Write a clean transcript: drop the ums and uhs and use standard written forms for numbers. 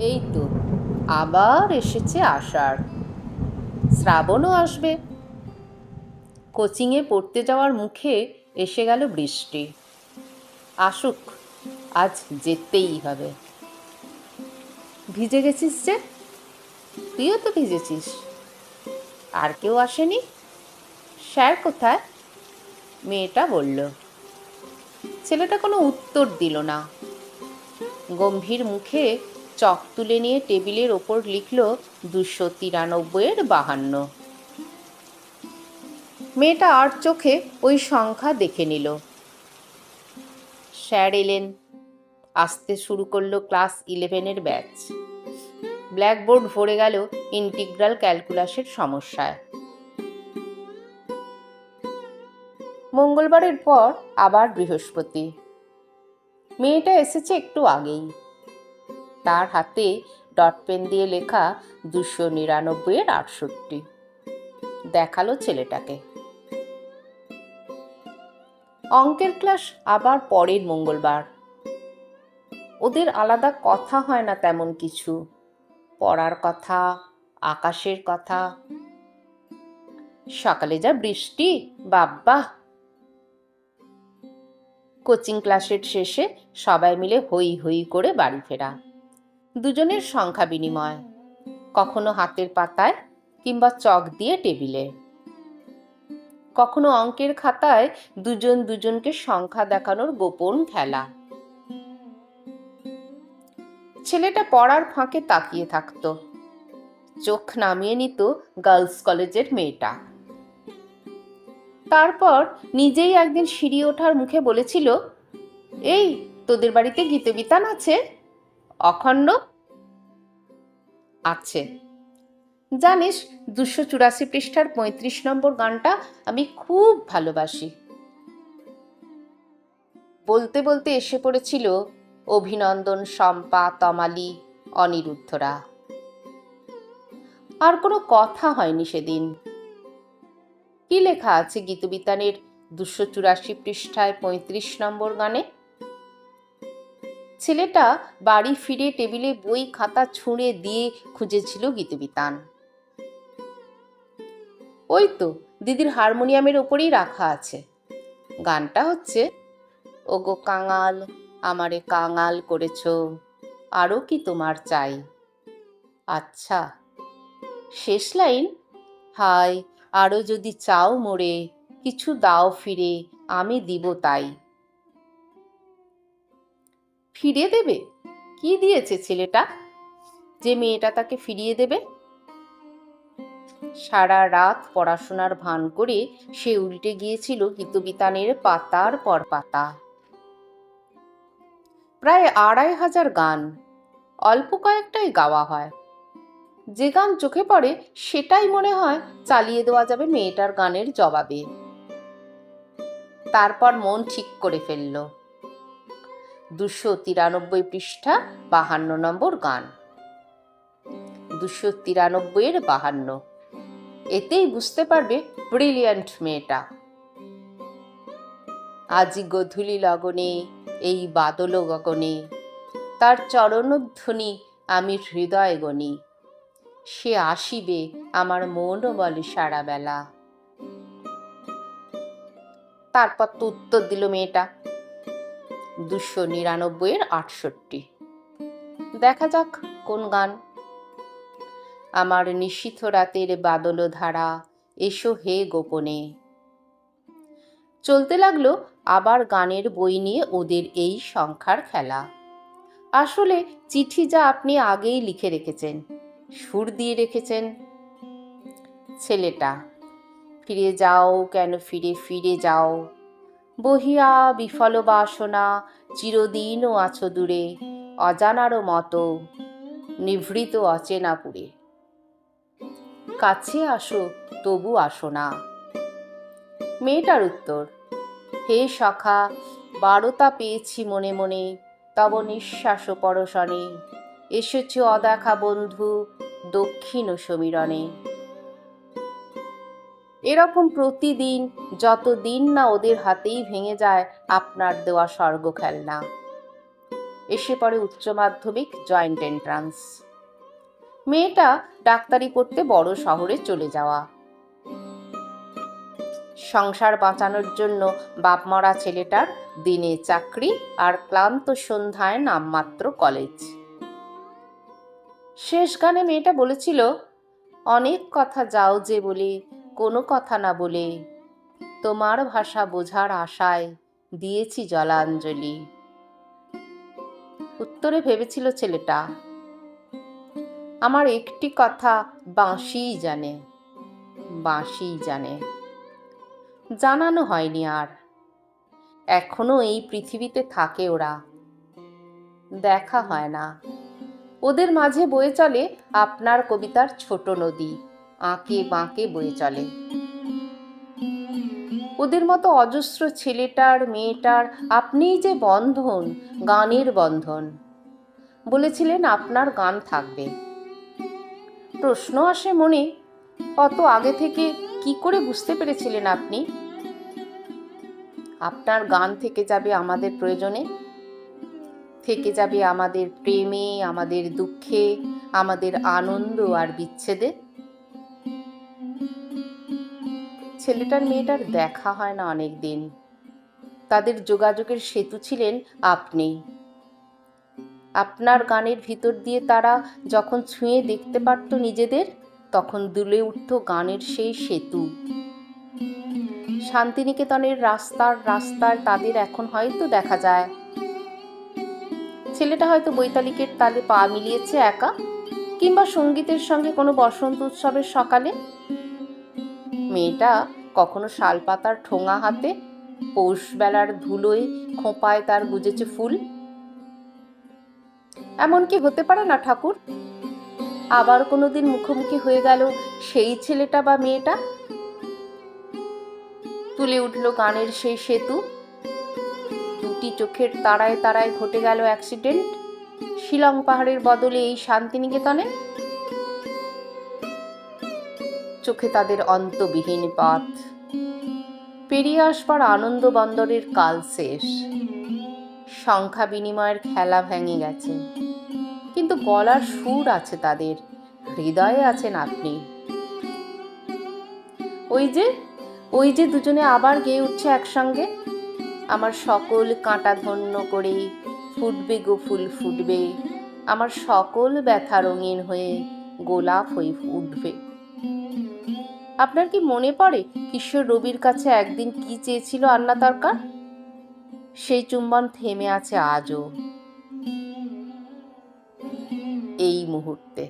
এই তো আবার এসেছে আষাঢ়, শ্রাবণও আসবে। কোচিংয়ে পড়তে যাওয়ার মুখে এসে গেল বৃষ্টি। আসুক, আজ যেতেই হবে। ভিজে গেছিস যে? তুইও তো ভিজেছিস। আর কেউ আসেনি? স্যার কোথায়? মেয়েটা বলল। ছেলেটা কোনো উত্তর দিল না। গম্ভীর মুখে চক তুলে নিয়ে টেবিলের ওপর লিখল 293/52। মেয়েটা আর চোখে ওই সংখ্যা দেখে নিল। স্যার এলেন। আসতে শুরু করলো ক্লাস 11-এর ব্যাচ। ব্ল্যাকবোর্ড ভরে গেল ইন্টিগ্রাল ক্যালকুলাসের সমস্যায়। মঙ্গলবারের পর আবার বৃহস্পতি। মেয়েটা এসেছে একটু আগেই। তার হাতে ডট পেন দিয়ে লেখা 299/68 দেখালো ছেলেটাকে। অঙ্কের ক্লাস আবার পরের মঙ্গলবার। ওদের আলাদা কথা হয় না তেমন কিছু, পড়ার কথা, আকাশের কথা। সকালে যা বৃষ্টি, বাব্বা! কোচিং ক্লাসের শেষে সবাই মিলে হই হই করে বাড়ি ফেরা। দুজনের সংখ্যা বিনিময়, কখনো হাতের পাতায় কিংবা চক দিয়ে টেবিলে, কখনো অঙ্কের খাতায় দুজন দুজনকে সংখ্যা দেখানোর গোপন খেলা। ছেলেটা পড়ার ফাঁকে তাকিয়ে থাকতো, চোখ নামিয়ে নিত গার্লস কলেজের মেয়েটা। তারপর নিজেই একদিন সিঁড়ি ওঠার মুখে বলেছিল, এই তোদের বাড়িতে গীতবিতান আছে? অখণ্ড আছে। জানিস, 284 পৃষ্ঠার 35 নম্বর গানটা আমি খুব ভালোবাসি। বলতে বলতে এসে পড়েছিল অভিনন্দন, শম্পা, তমালি, অনিরুদ্ধরা। আর কোনো কথা হয়নি সেদিন। কি লেখা আছে গীতবিতানের 284 পৃষ্ঠায় 35 নম্বর গানে? ছেলেটা বাড়ি ফিরে টেবিলে বই খাতা ছুঁড়ে দিয়ে খুঁজেছিল গীতবিতান। ওই তো দিদির হারমোনিয়ামের ওপরেই রাখা আছে। গানটা হচ্ছে, ওগো কাঙাল আমারে কাঙাল করেছ, আরও কি তোমার চাই। আচ্ছা, শেষ লাইন, হায় আরও যদি চাও মোরে, কিছু দাও ফিরে, আমি দিব তাই। ফিরে দেবে? কি দিয়েছে ছেলেটা যে মেয়েটা তাকে ফিরিয়ে দেবে? সারা রাত পড়াশোনার ভান করে সে উল্টে গিয়েছিল গীতবিতানের পাতার পর পাতা। প্রায় 2,500 গান, অল্প কয়েকটাই গাওয়া হয়। যে গান চোখে পড়ে সেটাই মনে হয় চালিয়ে দেওয়া যাবে মেয়েটার গানের জবাবে। তারপর মন ঠিক করে ফেলল, 293 পৃষ্ঠা 52 নম্বর গান। 293/52, এতেই বুঝতে পারবে ব্রিলিয়ান্ট মেয়েটা। আজি গধূলি লগনে এই বাদল গগনে, তার চরণধ্বনি আমি হৃদয় গণি, সে আসিবে আমার মন বলে সারা বেলা। তারপর তো উত্তর দিল মেয়েটা 299/68। দেখা যাক কোন গান। আমার নিশীথ রাতের বাদল ধারা, এসো হে গোপনে। চলতে লাগলো আবার গানের বই নিয়ে ওদের এই সংখ্যার খেলা। আসলে চিঠি যা আপনি আগেই লিখে রেখেছেন, সুর দিয়ে রেখেছেন। ছেলেটা, ফিরে যাও কেন ফিরে ফিরে যাও, বহিয়া বিফল বাসনা, চিরদিনও আছো দূরে, অজানারও মতো নিভৃত অচেনাপুরে। কাছে আসো তবু আসো না। মেয়েটার উত্তর, হে সখা, বারতা পেয়েছি মনে মনে, তব নিঃশ্বাস পরশনে, এসেছ অদেখা বন্ধু দক্ষিণ সমীরণে। এরকম প্রতিদিন, যতদিন না ওদের হাতেই ভেঙে যায় আপনার দেওয়া স্বর্গ খেলনা। এসে পড়ে উচ্চ মাধ্যমিক জয়েন্ট এন্ট্রান্স। মেয়েটা ডাক্তারি পড়তে বড় শহরে চলে যাওয়া। সংসার বাঁচানোর জন্য বাপ মরা ছেলেটার দিনে চাকরি আর ক্লান্ত সন্ধ্যায় নামমাত্র কলেজ। শেষ গানে মেয়েটা বলেছিল, অনেক কথা যাও যে বলে, কোনো কথা না বলে, তোমার ভাষা বোঝার আশায় দিয়েছি জলাঞ্জলি। উত্তরে ভেবেছিল ছেলেটা, আমার একটি কথা বাঁশিই জানে, বাঁশিই জানে। জানানো হয়নি আর। এখনো এই পৃথিবীতে থাকে ওরা, দেখা হয় না। ওদের মাঝে বয়ে চলে আপনার কবিতার ছোট নদী, আঁকে বাঁকে বয়ে চলে। ওদের মতো অজস্র ছেলেটার মেয়েটার আপনিই যে বন্ধন, গানের বন্ধন। বলেছিলেন আপনার গান থাকবে। প্রশ্ন আসে মনে, অত আগে থেকে কি করে বুঝতে পেরেছিলেন আপনি? আপনার গান থেকে যাবে আমাদের প্রয়োজনে, থেকে যাবে আমাদের প্রেমে, আমাদের দুঃখে, আমাদের আনন্দ আর বিচ্ছেদে। ছেলেটার মেয়েটার দেখা হয় না অনেক দিন। তাদের যোগাযোগের সেতু ছিলেন আপনি। আপনার গানের ভিতর দিয়ে তারা যখন ছুঁয়ে দেখতে পারত নিজেদের, তখন দুলে উঠত গানের সেই সেতু। শান্তিনিকেতনের রাস্তায় তাদের এখন হয়তো দেখা যায়। ছেলেটা হয়তো বৈতালিকের তালে পা মিলিয়েছে একা, কিংবা সঙ্গীতের সঙ্গে কোনো বসন্ত উৎসবের সকালে। মেয়েটা কখনো শালপাতার ঠোঙা হাতে, পৌষ বেলার ধুলোয় খোঁপায় তার গুজেছে ফুল। এমন কি হতে পারে না ঠাকুর, আবার কোনোদিন মুখোমুখি হয়ে গেল সেই ছেলেটা বা মেয়েটা, তুলে উঠল গানের সেই সেতু। দুটি চোখের তারায় তারায় ঘটে গেল অ্যাক্সিডেন্ট, শিলং পাহাড়ের বদলে এই শান্তিনিকেতনে। চোখে তাদের অন্তবিহীন পথ, পেরিয়ে আসবার আনন্দ বন্দরের কাল শেষ। সংখ্যা বিনিময়ের খেলা ভেঙে গেছে, কিন্তু গলার সুর আছে তাদের, হৃদয়ে আছেন আপনি। ওই যে দুজনে আবার গেয়ে উঠছে একসঙ্গে, আমার সকল কাঁটা ধন্য করে ফুটবে গো ফুল ফুটবে, আমার সকল ব্যথা রঙিন হয়ে গোলাপ হয়ে উঠবে। আপনার কি মনে পড়ে কিশোর রবির কাছে একদিন কি চেয়েছিল আন্না দরকার? সেই চুম্বন থেমে আছে আজও, এই মুহূর্তে।